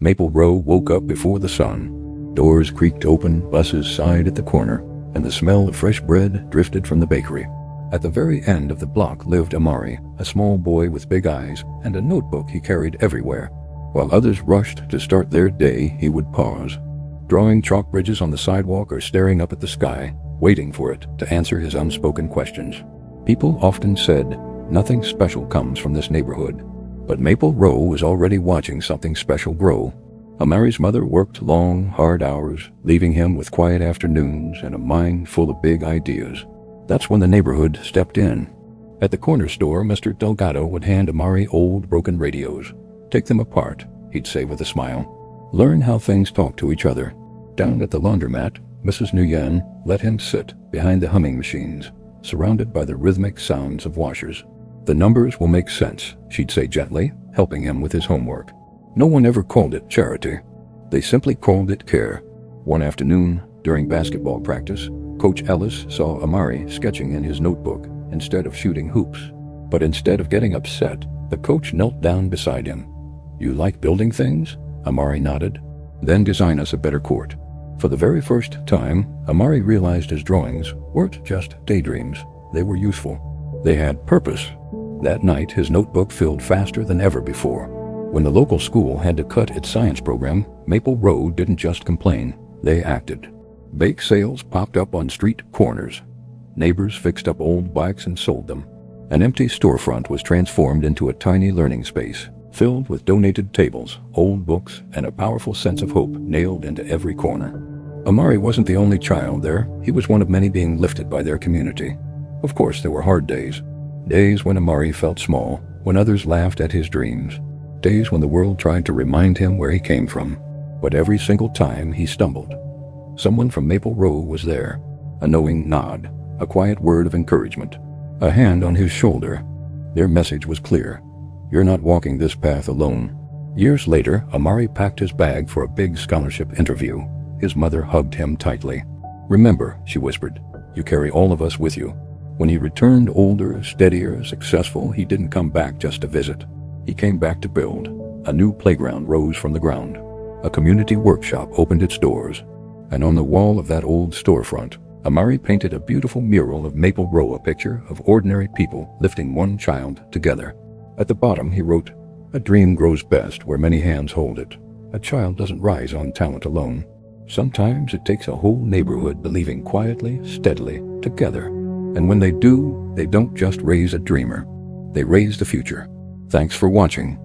Maple Row woke up before the sun. Doors creaked open, buses sighed at the corner, and the smell of fresh bread drifted from the bakery. At the very end of the block lived Amari, a small boy with big eyes and a notebook he carried everywhere. While others rushed to start their day, he would pause, drawing chalk bridges on the sidewalk or staring up at the sky, waiting for it to answer his unspoken questions. People often said, "Nothing special comes from this neighborhood." But Maple Row was already watching something special grow. Amari's mother worked long, hard hours, leaving him with quiet afternoons and a mind full of big ideas. That's when the neighborhood stepped in. At the corner store, Mr. Delgado would hand Amari old, broken radios. "Take them apart," he'd say with a smile. "Learn how things talk to each other." Down at the laundromat, Mrs. Nguyen let him sit behind the humming machines, surrounded by the rhythmic sounds of washers. "The numbers will make sense," she'd say gently, helping him with his homework. No one ever called it charity. They simply called it care. One afternoon, during basketball practice, Coach Ellis saw Amari sketching in his notebook instead of shooting hoops. But instead of getting upset, the coach knelt down beside him. "You like building things?" Amari nodded. "Then design us a better court." For the very first time, Amari realized his drawings weren't just daydreams. They were useful. They had purpose. That night, his notebook filled faster than ever before. When the local school had to cut its science program, Maple Row didn't just complain. They acted. Bake sales popped up on street corners. Neighbors fixed up old bikes and sold them. An empty storefront was transformed into a tiny learning space, filled with donated tables, old books, and a powerful sense of hope nailed into every corner. Amari wasn't the only child there. He was one of many being lifted by their community. Of course, there were hard days. Days when Amari felt small, when others laughed at his dreams. Days when the world tried to remind him where he came from. But every single time he stumbled, someone from Maple Row was there. A knowing nod, a quiet word of encouragement, a hand on his shoulder. Their message was clear. You're not walking this path alone. Years later, Amari packed his bag for a big scholarship interview. His mother hugged him tightly. "Remember," she whispered, "you carry all of us with you." When he returned older, steadier, successful, he didn't come back just to visit. He came back to build. A new playground rose from the ground. A community workshop opened its doors. And on the wall of that old storefront, Amari painted a beautiful mural of Maple Row, a picture of ordinary people lifting one child together. At the bottom he wrote, "A dream grows best where many hands hold it. A child doesn't rise on talent alone. Sometimes it takes a whole neighborhood believing quietly, steadily, together. And when they do, they don't just raise a dreamer. They raise the future." Thanks for watching.